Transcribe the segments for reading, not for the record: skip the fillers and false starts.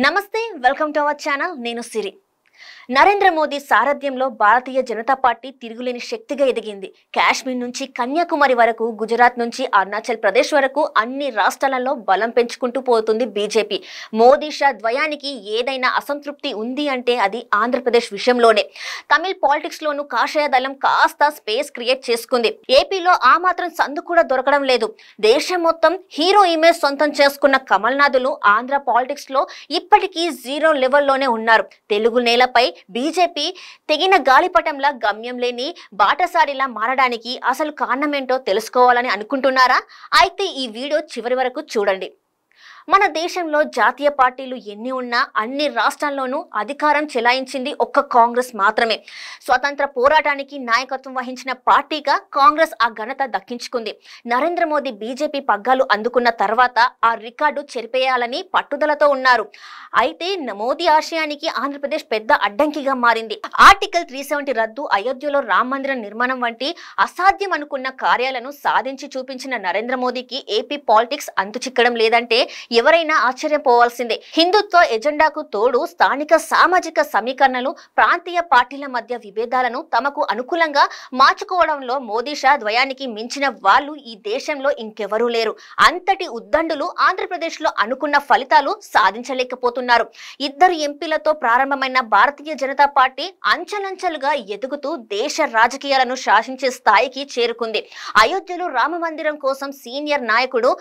నమస్తే welcome to our channel నేను సిరి నరేంద్ర మోదీ సారథ్యంలో భారతీయ జనతా పార్టీ తిరుగులేని శక్తిగా ఎదిగింది. కాశ్మీర్ నుంచి కన్యాకుమారి వరకు, గుజరాత్ నుంచి అరుణాచల్ ప్రదేశ్ వరకు అన్ని రాష్ట్రాలలో బలం పెంచుకుంటూ పోతుంది బీజేపీ. మోదీ షా ద్వయానికి ఏదైనా అసంతృప్తి ఉంది అంటే అది ఆంధ్రప్రదేశ్ విషయంలోనే. తమిళ పాలిటిక్స్ లోను కాషాయ దళం కాస్త స్పేస్ క్రియేట్ చేసుకుంది. ఏపీలో ఆ మాత్రం సందు కూడా దొరకడం లేదు. దేశం మొత్తం హీరో ఇమేజ్ సొంతం చేసుకున్న కమల్నాథులు ఆంధ్ర పాలిటిక్స్ లో ఇప్పటికీ జీరో లెవెల్లోనే ఉన్నారు. తెలుగు నేలపై బీజేపీ తెగిన గాలిపటంలా గమ్యం లేని బాటసారిలా మారడానికి అసలు కారణమేంటో తెలుసుకోవాలని అనుకుంటున్నారా? అయితే ఈ వీడియో చివరి వరకు చూడండి. మన దేశంలో జాతీయ పార్టీలు ఎన్ని ఉన్నా అన్ని రాష్ట్రాల్లోనూ అధికారం చెలాయించింది ఒక్క కాంగ్రెస్ మాత్రమే. స్వతంత్ర పోరాటానికి నాయకత్వం వహించిన పార్టీగా కాంగ్రెస్ ఆ ఘనత దక్కించుకుంది. నరేంద్ర మోదీ బీజేపీ పగ్గాలు అందుకున్న తర్వాత ఆ రికార్డు చెరిపేయాలని పట్టుదలతో ఉన్నారు. అయితే మోదీ ఆశయానికి ఆంధ్రప్రదేశ్ పెద్ద అడ్డంకిగా మారింది. ఆర్టికల్ 370 రద్దు, అయోధ్యలో రామ మందిరం నిర్మాణం వంటి అసాధ్యం అనుకున్న కార్యాలను సాధించి చూపించిన నరేంద్ర మోదీకి ఏపీ పాలిటిక్స్ అంతు చిక్కడం లేదంటే ఎవరైనా ఆశ్చర్యపోవాల్సిందే. హిందుత్వ ఎజెండాకు తోడు స్థానిక సామాజిక సమీకరణలు, ప్రాంతీయ పార్టీల మధ్య విభేదాలను తమకు అనుకూలంగా మార్చుకోవడంలో మోదీ షా ద్వయానికి మించిన వాళ్ళు ఈ దేశంలో ఇంకెవరూ లేరు. అంతటి ఉద్దండులు ఆంధ్రప్రదేశ్ లో అనుకున్న ఫలితాలు సాధించలేకపోతున్నారు. ఇద్దరు ఎంపీలతో ప్రారంభమైన భారతీయ జనతా పార్టీ అంచెలంచెలుగా ఎదుగుతూ దేశ రాజకీయాలను శాసించే స్థాయికి చేరుకుంది. అయోధ్యలో రామ మందిరం కోసం సీనియర్ నాయకుడు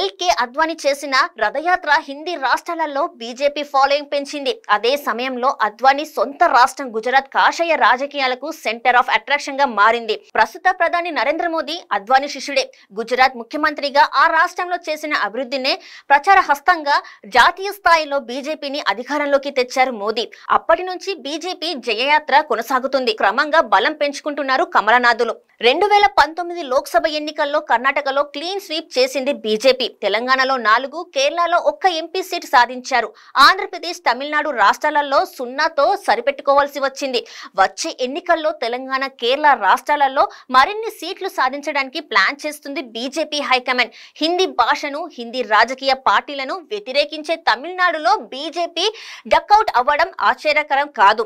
ఎల్కే అద్వానీ చేసిన రథయాత్ర హిందీ రాష్ట్రాలలో బీజేపీ ఫాలోయింగ్ పెంచింది. అదే సమయంలో అద్వానీ సొంత రాష్ట్రం గుజరాత్ కాషాయ రాజకీయాలకు సెంటర్ ఆఫ్ అట్రాక్షన్ గా మారింది. ప్రస్తుత ప్రధాని నరేంద్ర మోదీ అద్వానీ శిష్యుడే. గుజరాత్ ముఖ్యమంత్రిగా ఆ రాష్ట్రంలో చేసిన అభివృద్ధినే ప్రచార హస్తంగా జాతీయ స్థాయిలో బీజేపీని అధికారంలోకి తెచ్చారు మోదీ. అప్పటి నుంచి బీజేపీ జయయాత్ర కొనసాగుతుంది. క్రమంగా బలం పెంచుకుంటున్నారు కమలనాథులు. 2019 లోక్సభ ఎన్నికల్లో కర్ణాటకలో క్లీన్ స్వీప్ చేసింది బీజేపీ. తెలంగాణలో 4, కేరళలో 1 ఎంపీ సీట్ సాధించారు. ఆంధ్రప్రదేశ్, తమిళనాడు రాష్ట్రాలలో 0తో సరిపెట్టుకోవాల్సి వచ్చింది. వచ్చే ఎన్నికల్లో తెలంగాణ, కేరళ రాష్ట్రాలలో మరిన్ని సీట్లు సాధించడానికి ప్లాన్ చేస్తుంది బీజేపీ హైకమాండ్. హిందీ భాషను, హిందీ రాజకీయ పార్టీలను వ్యతిరేకించే తమిళనాడులో బీజేపీ డక్అవుట్ అవ్వడం ఆశ్చర్యకరం కాదు.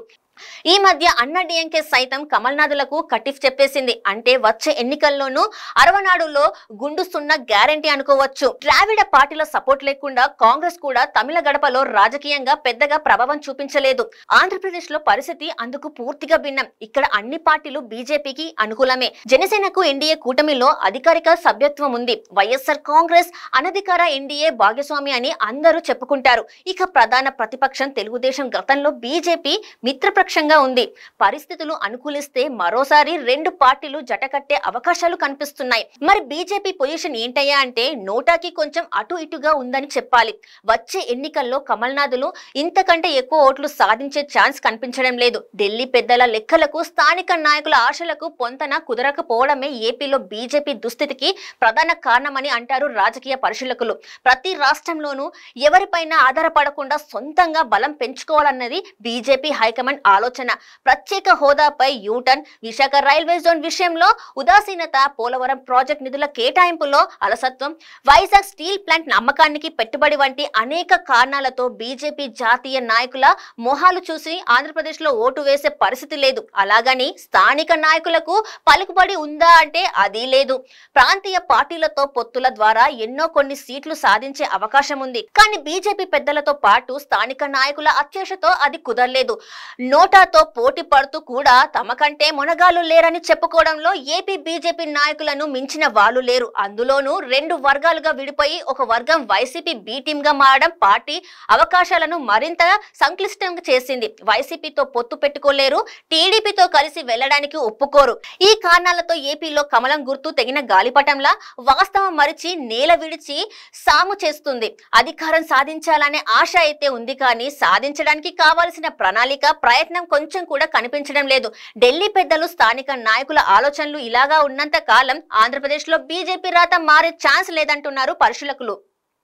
ఈ మధ్య అన్నాడీఎంకే సైతం కమల్నాథులకు కటిఫ్ చెప్పేసింది. అంటే వచ్చే ఎన్నికల్లోనూ అరవనాడులో గుండు సున్నా గ్యారంటీ అనుకోవచ్చు. ద్రావిడ పార్టీల సపోర్ట్ లేకుండా కాంగ్రెస్ కూడా తమిళ గడపలో రాజకీయంగా పెద్దగా ప్రభావం చూపించలేదు. ఆంధ్రప్రదేశ్ లో పరిస్థితి అందుకు పూర్తిగా భిన్నం. ఇక్కడ అన్ని పార్టీలు బీజేపీకి అనుకూలమే. జనసేనకు ఎన్డీఏ కూటమిలో అధికారిక సభ్యత్వం ఉంది. వైఎస్ఆర్ కాంగ్రెస్ అనధికార ఎన్డీఏ భాగస్వామి అని అందరూ చెప్పుకుంటారు. ఇక ప్రధాన ప్రతిపక్షం తెలుగుదేశం గతంలో బీజేపీ మిత్రపక్షంగా ఉంది. పరిస్థితులు అనుకూలిస్తే మరోసారి 2 పార్టీలు జటకట్టే అవకాశాలు కనిపిస్తున్నాయి. మరి బీజేపీ పొజిషన్ ఏంటయ్యా అంటే నోటాకి కొంచెం అటు ఇటుగా ఉందని చెప్పాలి. వచ్చే ఎన్నికల్లో కమల్నాథులు ఇంతకంటే ఎక్కువ ఓట్లు సాధించే ఛాన్స్ కనిపించడం లేదు. ఢిల్లీ పెద్దల లెక్కలకు, స్థానిక నాయకుల ఆశలకు పొంతన కుదరకపోవడమే ఏపీలో బీజేపీ దుస్థితికి ప్రధాన కారణమని అంటారు రాజకీయ పరిశీలకులు. ప్రతి రాష్ట్రంలోనూ ఎవరిపైన ఆధారపడకుండా సొంతంగా బలం పెంచుకోవాలన్నది బీజేపీ హైకమాండ్ ఆలోచన. ప్రత్యేక హోదాపై యూటర్న్, విశాఖ రైల్వే జోన్ విషయంలో ఉదాసీనత, పోలవరం ప్రాజెక్ట్ నిధుల కేటాయింపులో అలసత్వం, వైజాగ్ స్టీల్ ప్లాంట్ అమ్మకానికి పెట్టుబడి వంటి అనేక కారణాలతో బీజేపీ జాతీయ నాయకుల మొహాలు చూసి ఆంధ్రప్రదేశ్ లో ఓటు వేసే పరిస్థితి లేదు. అలాగని స్థానిక నాయకులకు పలుకుబడి ఉందా అంటే అది లేదు. ప్రాంతీయ పార్టీలతో పొత్తుల ద్వారా కొన్ని సీట్లు సాధించే అవకాశం ఉంది. కానీ బీజేపీ పెద్దలతో పాటు స్థానిక నాయకుల అత్యాశతో అది కుదరలేదు. నోటాతో పోటీ పడుతూ కూడా తమకంటే మునగాలు లేరని చెప్పుకోవడంలో ఏపీ బీజేపీ నాయకులను మించిన వాళ్ళు లేరు. అందులోనూ 2 వర్గాలుగా విడిపోయి ఒక వర్గం వైసీపీ బి టీమ్ గా మారడం పార్టీ అవకాశాలను మరింత సంక్లిష్టంగా చేసింది. వైసీపీతో పొత్తు పెట్టుకోలేరు, టీడీపీతో కలిసి వెళ్లడానికి ఒప్పుకోరు. ఈ కారణాలతో ఏపీలో కమలం గుర్తు తెగిన గాలిపటంలా వాస్తవం మరిచి నేల విడిచి సాము చేస్తుంది. అధికారం సాధించాలనే ఆశ అయితే ఉంది, కానీ సాధించడానికి కావాల్సిన ప్రణాళిక, ప్రయత్నం కొంచెం కూడా కనిపించడం లేదు. ఢిల్లీ పెద్దలు, స్థానిక నాయకుల ఆలోచనలు ఇలాగా ఉన్నంత కాలం ఆంధ్రప్రదేశ్ లో బీజేపీ రాత మారే ఛాన్స్ లేదంటున్నారు పరిశీలకులు.